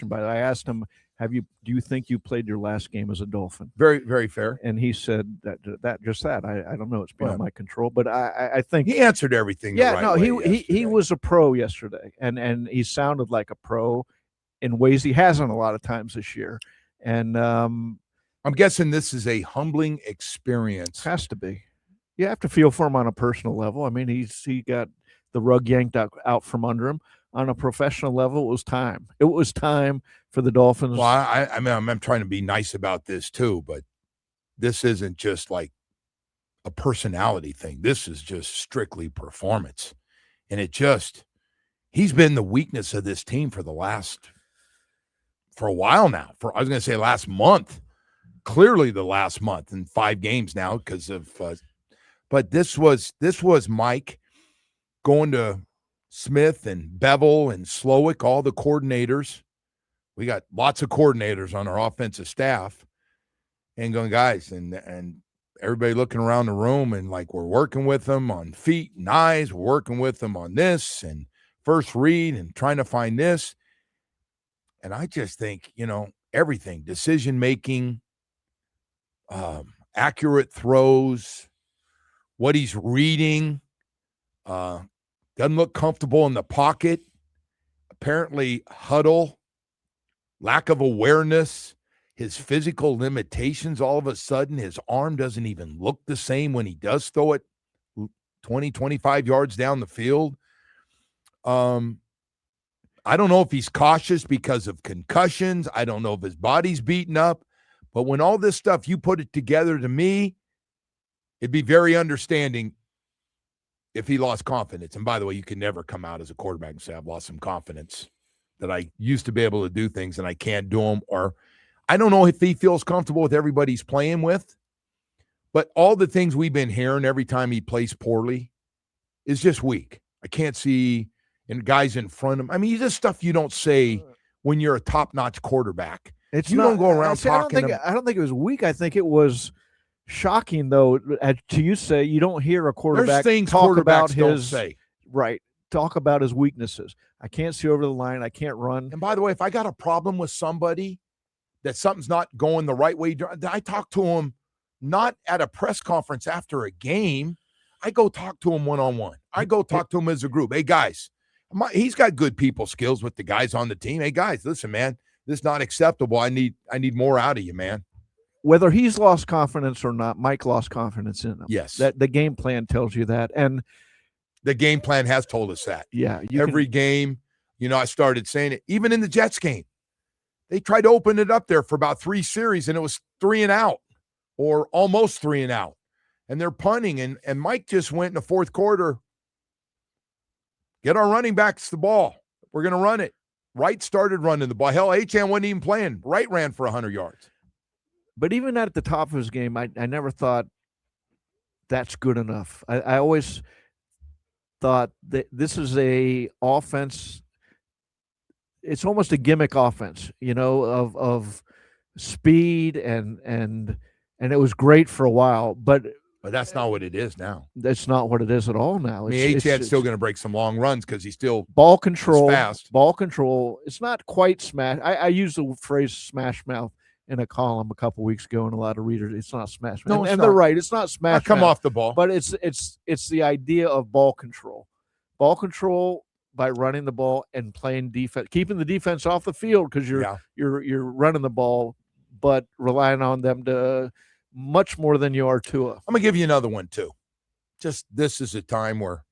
But I asked him, do you think you played your last game as a Dolphin? Very, very fair. And he said that I don't know. It's beyond Well, my control. But I think he answered everything the right way he was a pro yesterday, and he sounded like a pro in ways he hasn't a lot of times this year. And I'm guessing this is a humbling experience. Has to be. You have to feel for him on a personal level. I mean, he got the rug yanked out from under him. On a professional level, it was time. It was time for the Dolphins. Well, I mean, I'm trying to be nice about this too, but this isn't just like a personality thing. This is just strictly performance. And he's been the weakness of this team for a while now. I was going to say last month, clearly the last month in 5 games now because of, but this was Mike going to Smith and Bevel and Slowick, all the coordinators. We got lots of coordinators on our offensive staff and going, guys, and everybody looking around the room and like we're working with them on feet and eyes. We're working with them on this and first read and trying to find this. And I just think, everything, decision-making, accurate throws, what he's reading, doesn't look comfortable in the pocket. Apparently, huddle, lack of awareness, his physical limitations. All of a sudden, his arm doesn't even look the same when he does throw it 20, 25 yards down the field. I don't know if he's cautious because of concussions. I don't know if his body's beaten up. But when all this stuff, you put it together, to me, it'd be very understanding if he lost confidence. And by the way, you can never come out as a quarterback and say, I've lost some confidence, that I used to be able to do things and I can't do them. Or I don't know if he feels comfortable with everybody he's playing with, but all the things we've been hearing every time he plays poorly is just weak. I can't see and guys in front of him. I mean, just stuff you don't say when you're a top-notch quarterback. Don't go around talking. I don't think it was weak. I think it was shocking, though, to you say you don't hear a quarterback talk about his talk about his weaknesses. I can't see over the line. I can't run. And by the way, if I got a problem with somebody that something's not going the right way, I talk to him not at a press conference after a game. I go talk to him one-on-one. I go talk to him as a group. Hey, guys, he's got good people skills with the guys on the team. Hey, guys, listen, man, this is not acceptable. I need more out of you, man. Whether he's lost confidence or not, Mike lost confidence in him. Yes. That the game plan tells you that. And the game plan has told us that. Yeah. Every game, I started saying it. Even in the Jets game, they tried to open it up there for about 3 series, and it was 3 and out or almost 3 and out. And they're punting, and Mike just went in the fourth quarter, get our running backs the ball. We're going to run it. Wright started running the ball. Hell, Achane wasn't even playing. Wright ran for 100 yards. But even at the top of his game, I never thought that's good enough. I always thought that this is a offense. It's almost a gimmick offense, of speed and it was great for a while, but that's not what it is now. That's not what it is at all now. Achane's still going to break some long runs because he's still ball control. Fast. Ball control. It's not quite smash. I used the phrase smash mouth in a column a couple weeks ago, and a lot of readers, it's not smash mouth. And they're right. It's not smash mouth. Come off the ball. But it's the idea of ball control. Ball control by running the ball and playing defense, keeping the defense off the field because you're running the ball, but relying on them to much more than you are Tua. I'm going to give you another one, too. Just this is a time where,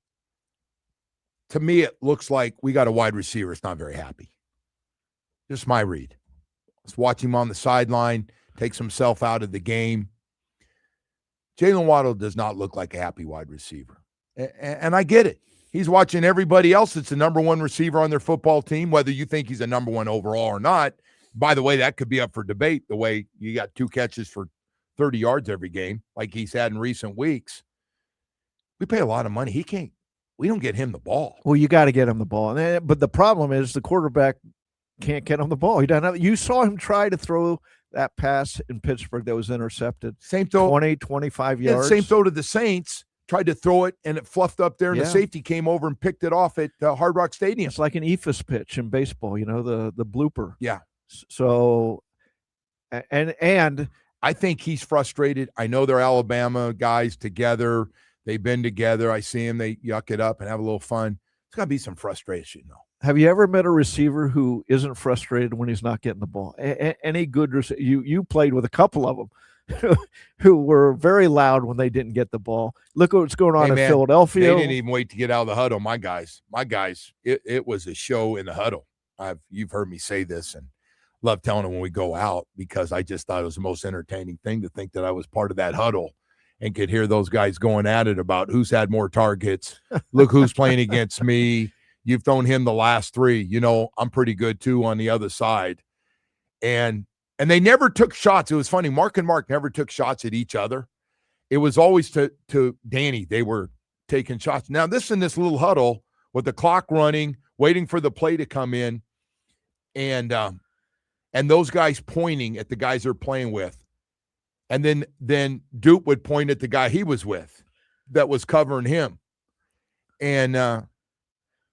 to me, it looks like we got a wide receiver that's not very happy. Just my read. Let's watch him on the sideline, takes himself out of the game. Jalen Waddle does not look like a happy wide receiver. And I get it. He's watching everybody else that's the number one receiver on their football team, whether you think he's a number one overall or not. By the way, that could be up for debate, the way you got 2 catches for 30 yards every game, like he's had in recent weeks. We pay a lot of money. We don't get him the ball. Well, you got to get him the ball. But the problem is the quarterback can't get him the ball. He doesn't have, you saw him try to throw that pass in Pittsburgh that was intercepted. Same throw. 20, 25 yards. Same throw to the Saints. tried to throw it, and it fluffed up there, and the Yeah. safety came over and picked it off at Hard Rock Stadium. It's like an ephus pitch in baseball, the blooper. Yeah. So, and I think he's frustrated. I know they're Alabama guys together. They've been together. I see them. They yuck it up and have a little fun. There's got to be some frustration, though. Have you ever met a receiver who isn't frustrated when he's not getting the ball? Any good you played with a couple of them who were very loud when they didn't get the ball. Look what's going on in Philadelphia. They didn't even wait to get out of the huddle. My guys, it was a show in the huddle. You've heard me say this, and love telling them when we go out, because I just thought it was the most entertaining thing to think that I was part of that huddle and could hear those guys going at it about who's had more targets. Look who's playing against me. You've thrown him the last 3. I'm pretty good too on the other side. And they never took shots. It was funny. Mark and Mark never took shots at each other. It was always to Danny. They were taking shots. Now, this in this little huddle with the clock running, waiting for the play to come in, and those guys pointing at the guys they're playing with. And then Duke would point at the guy he was with that was covering him. And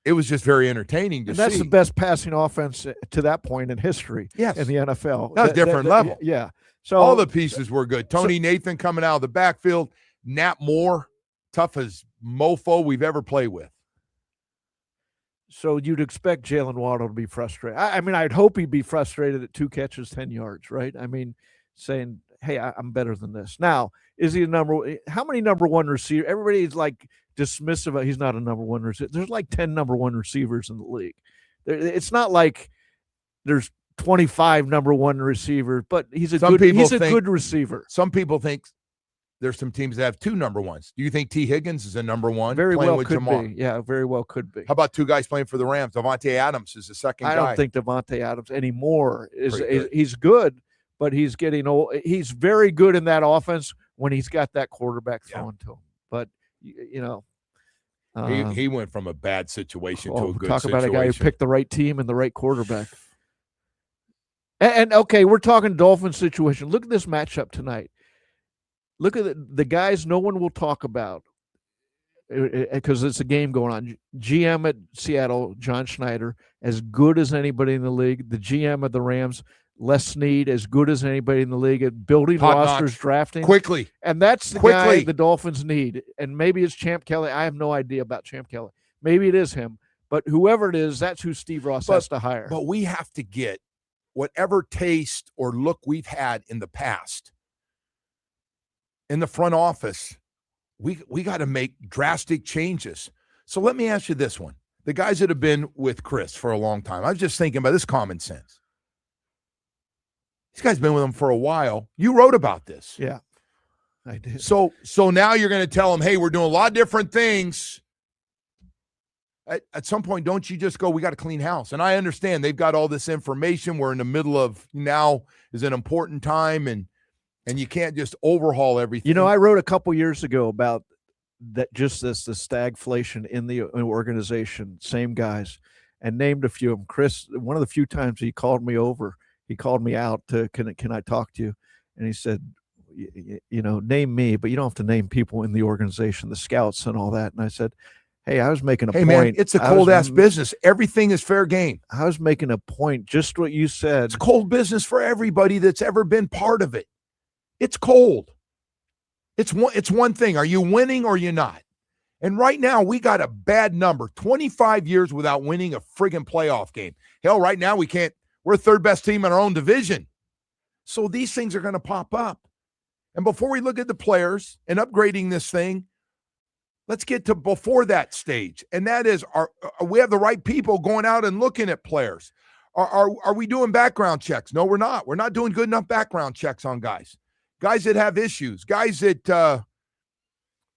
it was just very entertaining to see. That's the best passing offense to that point in history in the NFL. That was a different level. Yeah. So all the pieces were good. Tony Nathan coming out of the backfield. Nat Moore, tough as mofo we've ever played with. So you'd expect Jalen Waddle to be frustrated. I mean, I'd hope he'd be frustrated at 2 catches, 10 yards, right? I mean, saying, hey, I'm better than this. Now, is he how many number one receivers? Everybody's like dismissive of he's not a number one receiver. There's like 10 number one receivers in the league. It's not like there's 25 number one receivers, but he's a good receiver. Some people think there's some teams that have 2 number ones. Do you think T. Higgins is a number one? Very well with could Jamar? be. Yeah, very well could be. How about 2 guys playing for the Rams? Davante Adams is the second guy. I don't think Davante Adams anymore he's good, but he's getting old. He's very good in that offense when he's got that quarterback throwing to him. But he went from a bad situation to a good talk situation. About a guy who picked the right team and the right quarterback. And okay, we're talking Dolphins situation. Look at this matchup tonight. Look at the guys no one will talk about because it's a game going on. GM at Seattle, John Schneider, as good as anybody in the league. The GM of the Rams, Les Snead, as good as anybody in the league at building rosters, drafting quickly. And that's the guy the Dolphins need. And maybe it's Champ Kelly. I have no idea about Champ Kelly. Maybe it is him. But whoever it is, that's who Steve Ross has to hire. But we have to get whatever taste or look we've had in the past in the front office. We got to make drastic changes. So let me ask you this one. The guys that have been with Chris for a long time, I was just thinking about this common sense. These guys have been with him for a while. You wrote about this. Yeah, I did. So now you're going to tell them, hey, we're doing a lot of different things. At some point, don't you just go, we got to clean house? And I understand they've got all this information. We're in the middle of now is an important time, and you can't just overhaul everything. I wrote a couple years ago about that, just the stagflation in the organization, same guys, and named a few of them. Chris, one of the few times he called me over, he called me out to, can I talk to you? And he said, name me, but you don't have to name people in the organization, the scouts and all that. And I said, hey, I was making a point. Man, it's a cold-ass business. Everything is fair game. I was making a point, just what you said. It's cold business for everybody that's ever been part of it. It's cold. It's one thing. Are you winning or you're not? And right now, we got a bad number. 25 years without winning a friggin' playoff game. Hell, right now, we can't. We're third best team in our own division. So these things are going to pop up. And before we look at the players and upgrading this thing, let's get to before that stage. And that is, we have the right people going out and looking at players. Are we doing background checks? No, we're not. We're not doing good enough background checks on guys. Guys that have issues. Guys that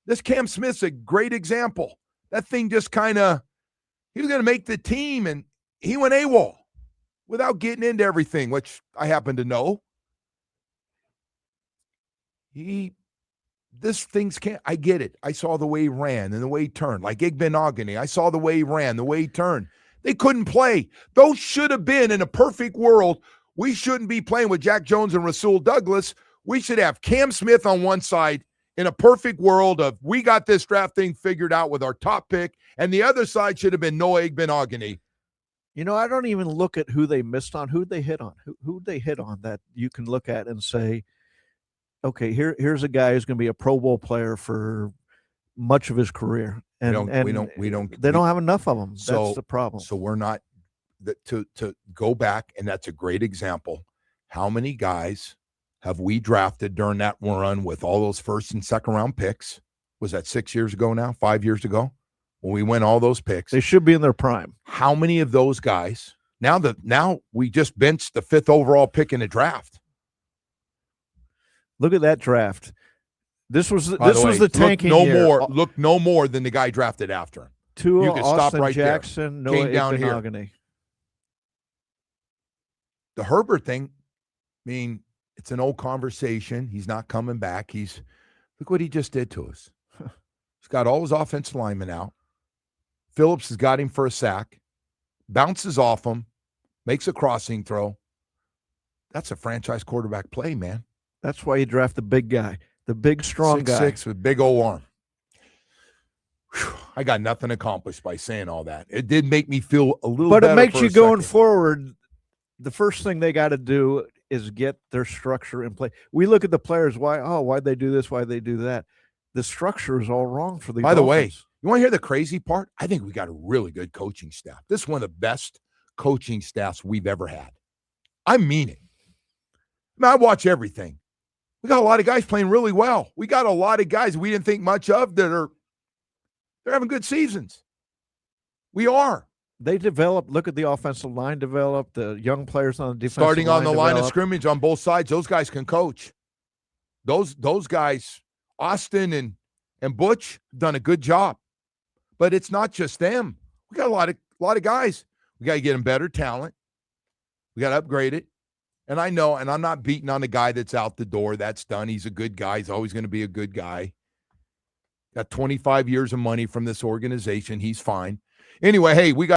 this Cam Smith's a great example. That thing just kind of, he was going to make the team, and he went AWOL without getting into everything, which I happen to know. This things can't, I get it. I saw the way he ran and the way he turned. Like Igbenogany, I saw the way he ran, the way he turned. They couldn't play. Those should have been, in a perfect world, we shouldn't be playing with Jack Jones and Rasul Douglas. We should have Cam Smith on one side, In a perfect world of we got this draft thing figured out with our top pick, and the other side should have been Noah Igbenogany. I don't even look at who they missed on, who they hit on, who they hit on that you can look at and say, okay, here's a guy who's going to be a Pro Bowl player for much of his career, and they don't have enough of them. That's the problem. So we're not to go back, and that's a great example. How many guys have we drafted during that run with all those first and second round picks? Was that 6 years ago now? 5 years ago? When we win all those picks. They should be in their prime. How many of those guys now we just benched the 5th overall pick in the draft? Look at that draft. This was the tanking year. Look no more than the guy drafted after him. Tua, you can Austin stop right Jackson, there. Noah Came down Igbenogany. here. The Herbert thing, I mean, it's an old conversation. He's not coming back. Look what he just did to us. He's got all his offensive linemen out. Phillips has got him for a sack, bounces off him, makes a crossing throw. That's a franchise quarterback play, man. That's why you draft the big guy, the big, strong guy. 6'6" with big old arm. Whew, I got nothing accomplished by saying all that. It did make me feel a little better. But it makes you going forward. The first thing they got to do is get their structure in place. We look at the players. Why'd they do this? Why'd they do that? The structure is all wrong for the By the way, you want to hear the crazy part? I think we got a really good coaching staff. This is one of the best coaching staffs we've ever had. I mean it. I watch everything. We got a lot of guys playing really well. We got a lot of guys we didn't think much of they're having good seasons. We are. They developed. Look at the offensive line developed. The young players on the defensive starting on the line of scrimmage on both sides. Those guys can coach. Those guys, Austin and Butch, done a good job. But it's not just them. We got a lot of guys. We got to get them better talent. We got to upgrade it. And I know, and I'm not beating on the guy that's out the door. That's done. He's a good guy. He's always going to be a good guy. Got 25 years of money from this organization. He's fine. Anyway, hey, we got